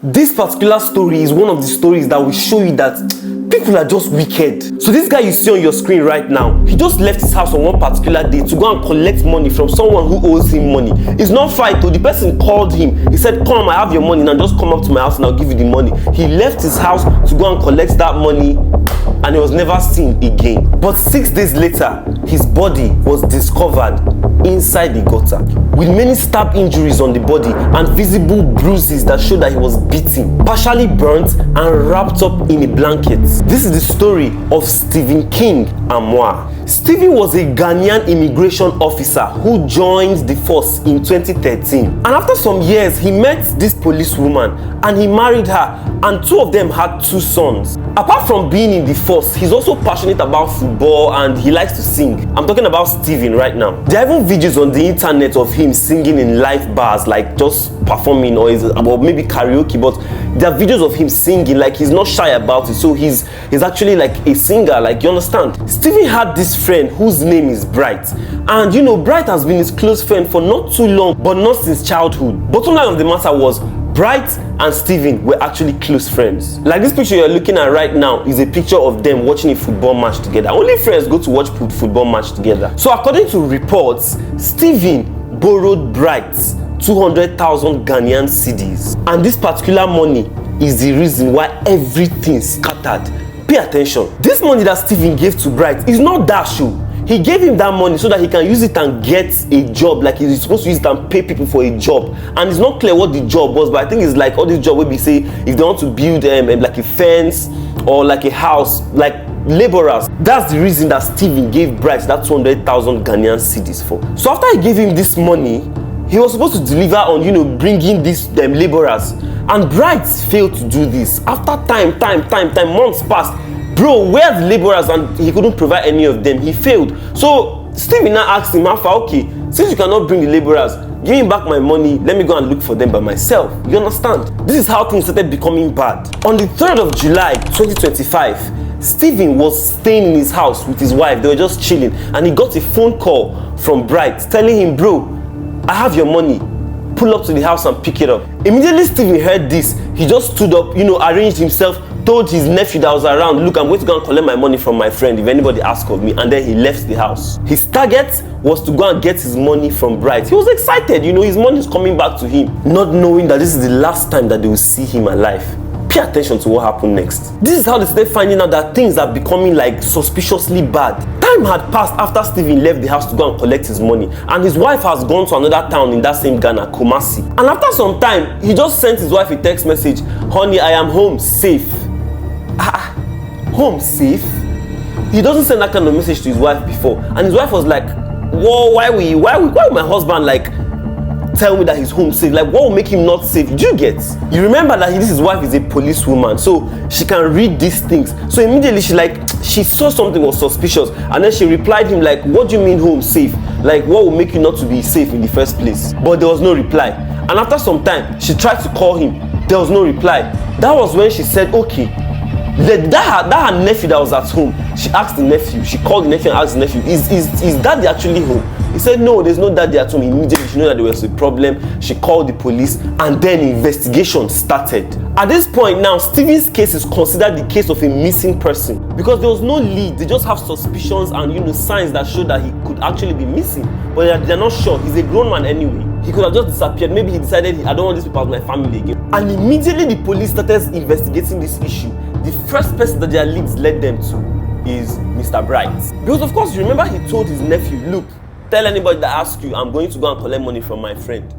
This particular story is one of the stories that will show you that people are just wicked. So this guy you see on your screen right now, he just left his house on one particular day to go and collect money from someone who owes him money. It's not fight though. The person called him. He said, come, I have your money now, just come up to my house and I'll give you the money. He left his house to go and collect that money and he was never seen again. But 6 days later, his body was discovered inside the gutter with many stab injuries on the body and visible bruises that show that he was beaten, partially burnt and wrapped up in a blanket. This is the story of Stephen King Amoah. Stephen was a Ghanaian immigration officer who joined the force in 2013. And after some years, he met this policewoman and he married her, and two of them had 2 sons. Apart from being in the force, he's also passionate about football and he likes to sing. I'm talking about Stephen right now. There are even videos on the internet of him singing in live bars, like just performing or maybe karaoke, but there are videos of him singing, like he's not shy about it. So he's actually like a singer, like, you understand. Stephen had this friend whose name is Bright, and you know, Bright has been his close friend for not too long, but not since childhood. Bottom line of the matter was, Bright and Stephen were actually close friends. Like this picture you're looking at right now is a picture of them watching a football match together. Only friends go to watch football match together. So according to reports, Stephen borrowed Bright 200,000 Ghanaian cedis, and this particular money is the reason why everything scattered. Pay attention. This money that Stephen gave to Bright is not dash. He gave him that money so that he can use it and get a job. Like he's supposed to use it and pay people for a job. And it's not clear what the job was, but I think it's like all this job where we say if they want to build like a fence or like a house, like laborers. That's the reason that Stephen gave Bright that 200,000 Ghanaian cedis for. So after he gave him this money, he was supposed to deliver on, you know, bringing these laborers. And Bright failed to do this. After time, months passed. Bro, where are the laborers? And he couldn't provide any of them. He failed. So Stephen now asked him, Alpha, okay, since you cannot bring the laborers, give me back my money. Let me go and look for them by myself. You understand? This is how things started becoming bad. On the 3rd of July, 2025, Stephen was staying in his house with his wife. They were just chilling. And he got a phone call from Bright telling him, bro, I have your money. Pull up to the house and pick it up. Immediately Stephen heard this, he just stood up, you know, arranged himself, told his nephew that was around, look, I'm going to go and collect my money from my friend if anybody asks of me, and then he left the house. His target was to go and get his money from Bright. He was excited, you know, his money is coming back to him, not knowing that this is the last time that they will see him alive. Pay attention to what happened next. This is how they started finding out that things are becoming like suspiciously bad. Time had passed after Stephen left the house to go and collect his money, and his wife has gone to another town in that same Ghana, Kumasi. And after some time, he just sent his wife a text message, honey, I am home safe. Home safe? He doesn't send that kind of message to his wife before, and his wife was like, whoa, why will my husband like tell me that he's home safe? Like, what will make him not safe? Do you get? You remember that his wife is a policewoman, so she can read these things. So immediately she saw something was suspicious, and then she replied him like, what do you mean home safe? Like, what will make you not to be safe in the first place? But there was no reply. And after some time, she tried to call him. There was no reply. That was when she said, okay, that her nephew that was at home, she asked the nephew, she called the nephew and asked the nephew, is daddy actually home? He said, no, there's no daddy at home. Immediately she knew that there was a problem. She called the police, and then investigation started. At this point now, Stephen's case is considered the case of a missing person because there was no lead. They just have suspicions and, you know, signs that show that he could actually be missing, but they're not sure. He's a grown man anyway. He could have just disappeared. Maybe he decided, I don't want these people as my family again. And immediately the police started investigating this issue. The first person that their leads led them to is Mr. Bright. Because of course, you remember he told his nephew, look, tell anybody that asks you, I'm going to go and collect money from my friend.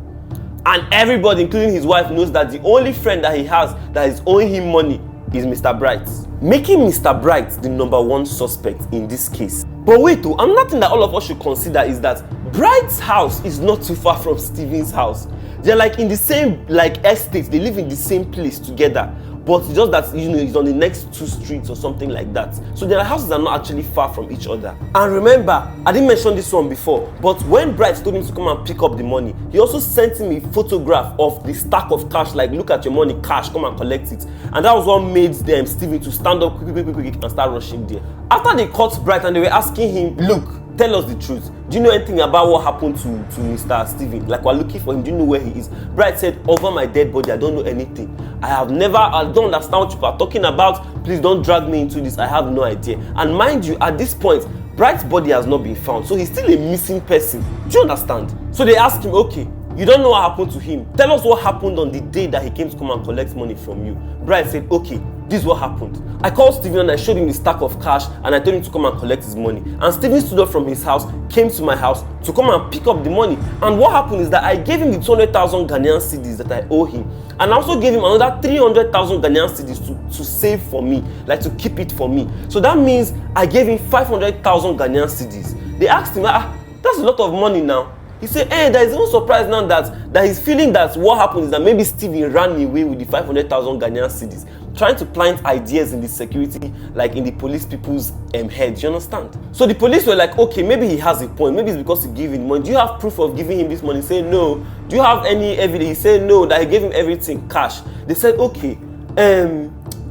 And everybody, including his wife, knows that the only friend that he has that is owing him money is Mr. Bright, making Mr. Bright the #1 suspect in this case. But wait, another thing that all of us should consider is that Bright's house is not too far from Stephen's house. They're like in the same like estate, they live in the same place together. But it's just that, you know, it's on the next 2 streets or something like that. So their houses are not actually far from each other. And remember, I didn't mention this one before, but when Bright told him to come and pick up the money, he also sent him a photograph of the stack of cash, like, look at your money, cash, come and collect it. And that was what made Stephen to stand up quick and start rushing there. After they caught Bright and they were asking him, look, tell us the truth. Do you know anything about what happened to Mr. Stephen? Like, we're looking for him. Do you know where he is? Bright said, over my dead body, I don't know anything. I don't understand what you are talking about. Please don't drag me into this. I have no idea. And mind you, at this point, Bright's body has not been found. So he's still a missing person. Do you understand? So they asked him, okay, you don't know what happened to him. Tell us what happened on the day that he came to come and collect money from you. Bright said, okay, this is what happened. I called Stephen and I showed him the stack of cash and I told him to come and collect his money. And Stephen stood up from his house, came to my house to come and pick up the money. And what happened is that I gave him the 200,000 Ghanaian cedis that I owe him. And I also gave him another 300,000 Ghanaian cedis to save for me, like to keep it for me. So that means I gave him 500,000 Ghanaian cedis. They asked him, that's a lot of money now. He said, there is no surprise now that he's feeling that what happened is that maybe Stephen ran away with the 500,000 Ghanaian cedis, trying to plant ideas in the security, like in the police people's heads. You understand? So the police were like, okay, maybe he has a point. Maybe it's because he gave him money. Do you have proof of giving him this money? He said, no. Do you have any evidence? He said, no, that he gave him everything, cash. They said, okay,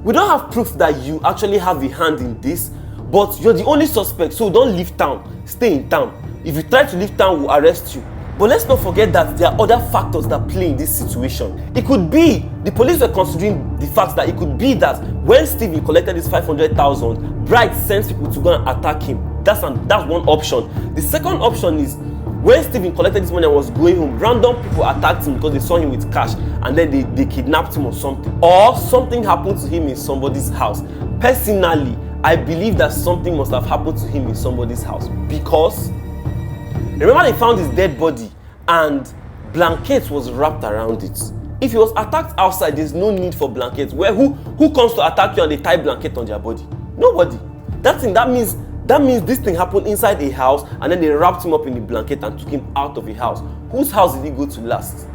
we don't have proof that you actually have a hand in this, but you're the only suspect, so don't leave town. Stay in town. If you try to leave town, we'll arrest you. But let's not forget that there are other factors that play in this situation. It could be, the police were considering the fact that it could be that when Stephen collected this 500,000, Bright sent people to go and attack him. That's one option. The second option is, when Stephen collected this money and was going home, random people attacked him because they saw him with cash and then they kidnapped him or something. Or something happened to him in somebody's house. Personally, I believe that something must have happened to him in somebody's house because remember, they found his dead body and blankets was wrapped around it. If he was attacked outside, there's no need for blankets. Who comes to attack you and they tie blanket on their body? Nobody. That means this thing happened inside a house and then they wrapped him up in the blanket and took him out of the house. Whose house did he go to last?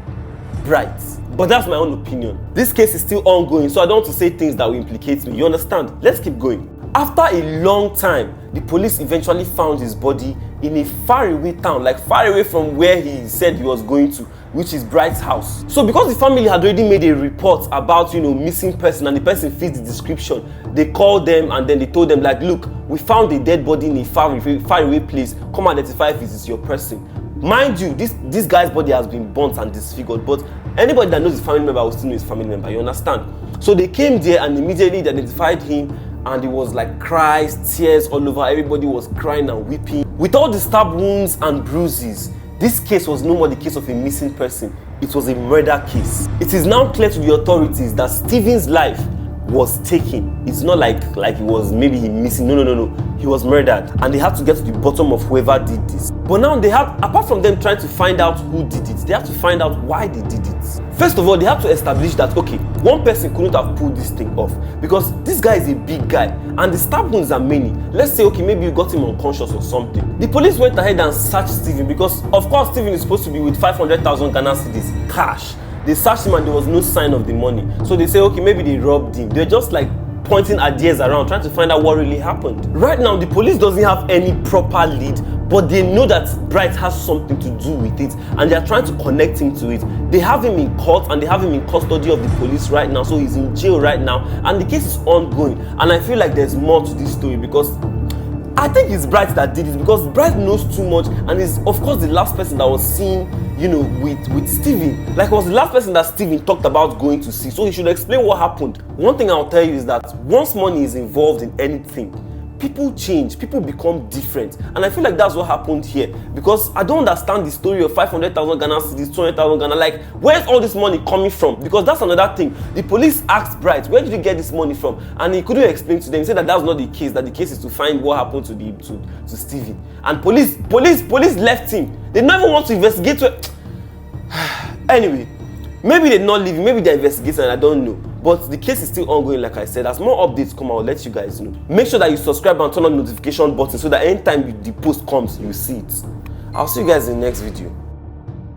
Bright's. But that's my own opinion. This case is still ongoing, so I don't want to say things that will implicate me. You understand? Let's keep going. After a long time, the police eventually found his body in a faraway town, like far away from where he said he was going to, which is Bright's house. So because the family had already made a report about, missing person and the person fits the description, they called them and then they told them like, look, we found a dead body in a faraway place. Come identify if it is your person. Mind you, this guy's body has been burnt and disfigured, but anybody that knows his family member will still know his family member. You understand? So they came there and immediately they identified him. And it was like cries, tears all over. Everybody was crying and weeping. With all the stab wounds and bruises, this case was no more the case of a missing person. It was a murder case. It is now clear to the authorities that Stephen's life was taken. It's not like it was maybe he missing. No. He was murdered. And they had to get to the bottom of whoever did this. But now apart from them trying to find out who did it, they have to find out why they did it. First of all, they have to establish that, okay, one person couldn't have pulled this thing off because this guy is a big guy and the stab wounds are many. Let's say, okay, maybe you got him unconscious or something. The police went ahead and searched Stephen because, of course, Stephen is supposed to be with 500,000 Ghana cedis cash. They searched him and there was no sign of the money. So they say, okay, maybe they robbed him. They're just like pointing ideas around, trying to find out what really happened. Right now, the police doesn't have any proper lead, but they know that Bright has something to do with it and they are trying to connect him to it. They have him in court and they have him in custody of the police right now, so he's in jail right now and the case is ongoing. And I feel like there's more to this story because I think it's Bright that did it because Bright knows too much and is of course the last person that was seen, with Stephen. Like, it was the last person that Stephen talked about going to see, so he should explain what happened. One thing I'll tell you is that once money is involved in anything, people change, people become different. And I feel like that's what happened here because I don't understand the story of 500,000 Ghana cedis, 200,000 Ghana. Like, where's all this money coming from? Because that's another thing. The police asked Bright, where did you get this money from? And he couldn't explain to them. He said that was not the case, that the case is to find what happened to Stephen. And police left him. They don't even want to investigate. Anyway, maybe they're not leaving, maybe they're investigating, I don't know. But the case is still ongoing, like I said. As more updates come, I'll let you guys know. Make sure that you subscribe and turn on the notification button so that anytime the post comes, you see it. I'll see you guys in the next video.